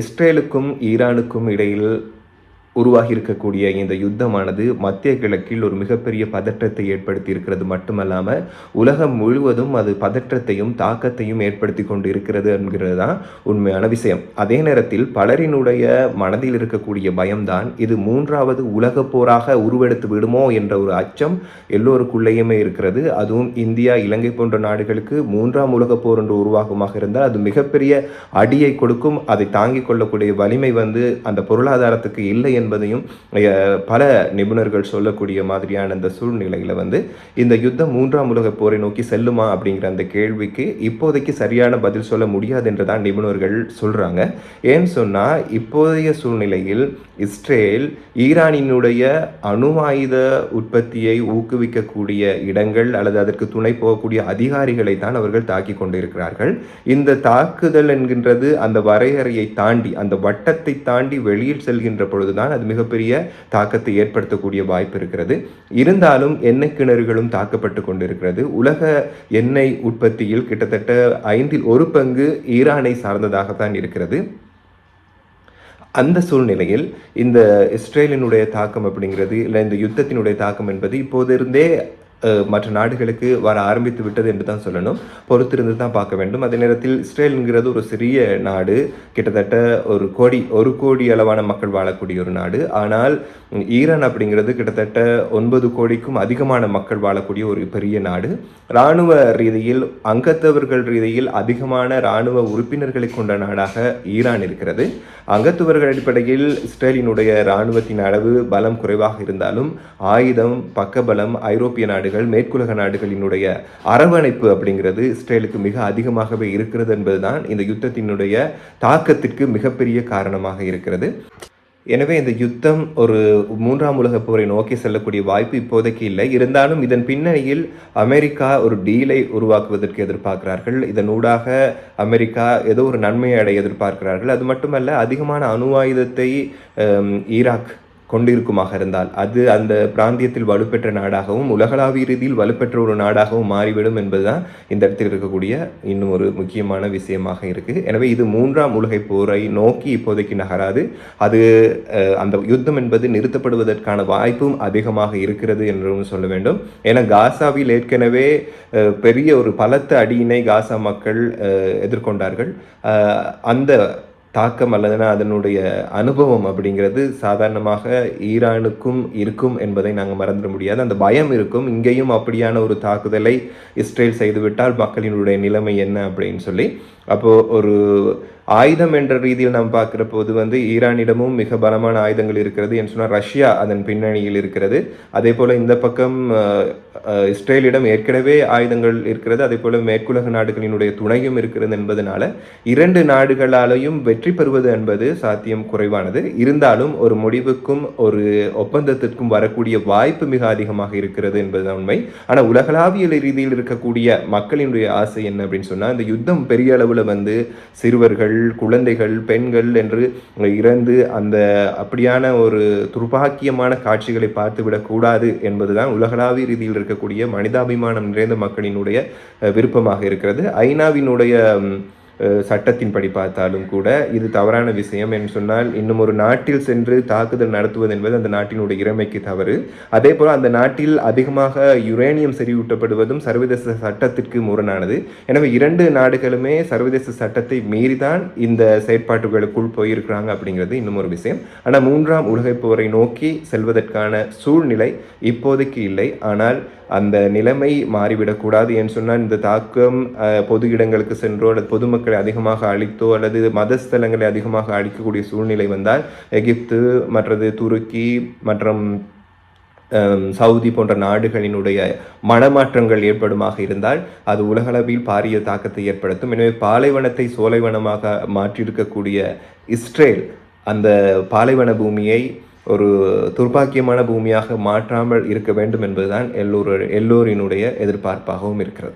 இஸ்ரேலுக்கும் ஈரானுக்கும் இடையில் உருவாகி இருக்கக்கூடிய இந்த யுத்தமானது மத்திய கிழக்கில் ஒரு மிகப்பெரிய பதற்றத்தை ஏற்படுத்தி இருக்கிறது மட்டுமல்லாமல் உலகம் முழுவதும் அது பதற்றத்தையும் தாக்கத்தையும் ஏற்படுத்தி கொண்டு இருக்கிறது என்கிறது தான் உண்மையான விஷயம். அதே நேரத்தில் பலரினுடைய மனதில் இருக்கக்கூடிய பயம்தான் இது மூன்றாவது உலக போராக உருவெடுத்து விடுமோ என்ற ஒரு அச்சம் எல்லோருக்குள்ளேயுமே இருக்கிறது. அதுவும் இந்தியா, இலங்கை போன்ற நாடுகளுக்கு மூன்றாம் உலக போர் என்று உருவாகமாக இருந்தால் அது மிகப்பெரிய அடியை கொடுக்கும். அதை தாங்கிக் கொள்ளக்கூடிய வலிமை அந்த பொருளாதாரத்துக்கு இல்லை என்பதையும் பல நிபுணர்கள் சொல்லக்கூடிய மாதிரியான அந்த சூழ்நிலையில் இந்த யுத்தம் மூன்றாம் உலக போரை நோக்கி செல்லுமா அப்படிங்கிற அந்த கேள்விக்கு இப்போதைக்கு சரியான பதில் சொல்ல முடியாது என்றுதான் நிபுணர்கள் சொல்றாங்க. ஏன்னு சொன்னா இப்போதைய சூழ்நிலையில் இஸ்ரேல் ஈரானினுடைய அணு ஆயுத உற்பத்தியை ஊக்குவிக்கக்கூடிய இடங்கள் அல்லது அதற்கு துணை போகக்கூடிய அதிகாரிகளை தான் அவர்கள் தாக்கி கொண்டிருக்கிறார்கள். இந்த தாக்குதல் என்கின்றது அந்த வரையறையை தாண்டி, அந்த வட்டத்தை தாண்டி வெளியில் செல்கின்ற பொழுதுதான் அது மிகப்பெரிய தாக்கத்தை ஏற்படுத்தக்கூடிய வாய்ப்பு இருக்கிறது. இருந்தாலும் எண்ணெய் கிணறுகளும் தாக்கப்பட்டு கொண்டிருக்கிறது. உலக எண்ணெய் உற்பத்தியில் கிட்டத்தட்ட 1/5 ஈரானை சார்ந்ததாகத்தான் இருக்கிறது. அந்த சூழ்நிலையில் இந்த இஸ்ரேலினுடைய தாக்கம் அப்படிங்கிறது இல்லை இந்த யுத்தத்தினுடைய தாக்கம் என்பது இப்போதிருந்தே மற்ற நாடுகளுக்கு வர ஆரம்பித்து விட்டது என்று தான் சொல்லணும். பொறுத்திருந்து தான் பார்க்க வேண்டும். அதே நேரத்தில் இஸ்ரேலுங்கிறது ஒரு சிறிய நாடு, கிட்டத்தட்ட 1 கோடி அளவான மக்கள் வாழக்கூடிய ஒரு நாடு. ஆனால் ஈரான் அப்படிங்கிறது கிட்டத்தட்ட 9 கோடிக்கும் அதிகமான மக்கள் வாழக்கூடிய ஒரு பெரிய நாடு. இராணுவ ரீதியில், அங்கத்தவர்கள் ரீதியில் அதிகமான இராணுவ உறுப்பினர்களை கொண்ட நாடாக ஈரான் இருக்கிறது. அங்கத்தவர்கள் அடிப்படையில் இஸ்ரேலினுடைய இராணுவத்தின் அளவு பலம் குறைவாக இருந்தாலும் ஆயுதம், பக்கபலம் ஐரோப்பிய நாடுகள், மேற்குலக நாடுகளினுடைய அரவணைப்பு அப்படிங்கிறது இஸ்ரேலுக்கு மிக அதிகமாகவே இருக்கிறது என்பதுதான் இந்த யுத்தத்தினுடைய தாக்கத்திற்கு மிகப்பெரிய காரணமாக இருக்கிறது. எனவே இந்த யுத்தம் ஒரு மூன்றாம் உலக போரை நோக்கி செல்லக்கூடிய வாய்ப்பு இப்போதைக்கு இல்லை. இருந்தாலும் இதன் பின்னணியில் அமெரிக்கா ஒரு டீலை உருவாக்குவதற்கு எதிர்பார்க்கிறார்கள். இதனூடாக அமெரிக்கா ஏதோ ஒரு நன்மையை அடைய எதிர்பார்க்கிறார்கள். அது மட்டுமல்ல, அதிகமான அணு ஆயுதத்தை ஈராக் கொண்டிருக்குமாக இருந்தால் அது அந்த பிராந்தியத்தில் வலுப்பெற்ற நாடாகவும் உலகளாவிய ரீதியில் வலுப்பெற்ற ஒரு நாடாகவும் மாறிவிடும் என்பதுதான் இந்த இடத்தில் இருக்கக்கூடிய இன்னும் ஒரு முக்கியமான விஷயமாக இருக்கு. எனவே இது மூன்றாம் உலக போரை நோக்கி இப்போதைக்கு நகராது. அது அந்த யுத்தம் என்பது நிறுத்தப்படுவதற்கான வாய்ப்பும் அதிகமாக இருக்கிறது என்றும் சொல்ல வேண்டும். ஏன்னா காசாவில் ஏற்கனவே பெரிய ஒரு பலத்த அடியினை காசா மக்கள் எதிர்கொண்டார்கள். அந்த தாக்கம் அல்லதுனா அதனுடைய அனுபவம் அப்படிங்கிறது சாதாரணமாக ஈரானுக்கும் இருக்கும் என்பதை நாங்கள் மறந்துட முடியாது. அந்த பயம் இருக்கும். இங்கேயும் அப்படியான ஒரு தாக்குதலை இஸ்ரேல் செய்துவிட்டால் மக்களினுடைய நிலைமை என்ன அப்படின்னு சொல்லி, அப்போது ஒரு ஆயுதம் என்ற ரீதியில் நாம் பார்க்குற போது ஈரானிடமும் மிக பலமான ஆயுதங்கள் இருக்கிறது என்று சொன்னால் ரஷ்யா அதன் பின்னணியில் இருக்கிறது. அதே போல் இந்த பக்கம் இஸ்ரேலிடம் ஏற்கனவே ஆயுதங்கள் இருக்கிறது. அதே போல் மேற்குலக நாடுகளினுடைய துணையும் இருக்கிறது என்பதனால 2 நாடுகளாலையும் வெற்றி பெறுவது என்பது சாத்தியம் குறைவானது. இருந்தாலும் ஒரு முடிவுக்கும் ஒரு ஒப்பந்தத்திற்கும் வரக்கூடிய வாய்ப்பு மிக அதிகமாக இருக்கிறது என்பதுதான் உண்மை. ஆனால் உலகளாவிய ரீதியில் இருக்கக்கூடிய மக்களினுடைய ஆசை என்ன அப்படின்னு சொன்னால், இந்த யுத்தம் பெரிய அளவில் சிறுவர்கள், குழந்தைகள், பெண்கள் என்று இறந்து அந்த அப்படியான ஒரு துர்பாக்கியமான காட்சிகளை பார்த்துவிடக்கூடாது என்பதுதான் உலகளாவிய ரீதியில் இருக்கக்கூடிய மனிதாபிமானம் நிறைந்த மக்களினுடைய விருப்பமாக இருக்கிறது. ஐநாவினுடைய சட்டத்தின்படி பார்த்தாலும் கூட இது தவறான விஷயம் என்று சொன்னால், இன்னும் ஒரு நாட்டில் சென்று தாக்குதல் நடத்துவது என்பது அந்த நாட்டினுடைய இறைமைக்கு தவறு. அதே போல் அந்த நாட்டில் அதிகமாக யுரேனியம் செறிவூட்டப்படுவதும் சர்வதேச சட்டத்திற்கு முரணானது. எனவே 2 நாடுகளுமே சர்வதேச சட்டத்தை மீறிதான் இந்த செயற்பாட்டுகளுக்குள் போயிருக்கிறாங்க அப்படிங்கிறது இன்னும் ஒரு விஷயம். ஆனால் மூன்றாம் உலகப் போரை நோக்கி செல்வதற்கான சூழ்நிலை இப்போதைக்கு இல்லை. ஆனால் அந்த நிலைமை மாறிவிடக்கூடாது என்று சொன்னால் இந்த தாக்கம் பொது இடங்களுக்கு சென்றோ அல்லது பொதுமக்களை அதிகமாக அழித்தோ அல்லது மதஸ்தலங்களை அதிகமாக அழிக்கக்கூடிய சூழ்நிலை வந்தால் எகிப்து, மற்றது துருக்கி மற்றும் சவுதி போன்ற நாடுகளினுடைய மனமாற்றங்கள் ஏற்படுமாக இருந்தால் அது உலகளவில் பாரிய தாக்கத்தை ஏற்படுத்தும். எனவே பாலைவனத்தை சோலைவனமாக மாற்றியிருக்கக்கூடிய இஸ்ரேல் அந்த பாலைவன பூமியை ஒரு துர்பாக்கியமான பூமியாக மாற்றாமல் இருக்க வேண்டும் என்பதுதான் எல்லோரினுடைய எதிர்பார்ப்பாகவும் இருக்கிறது.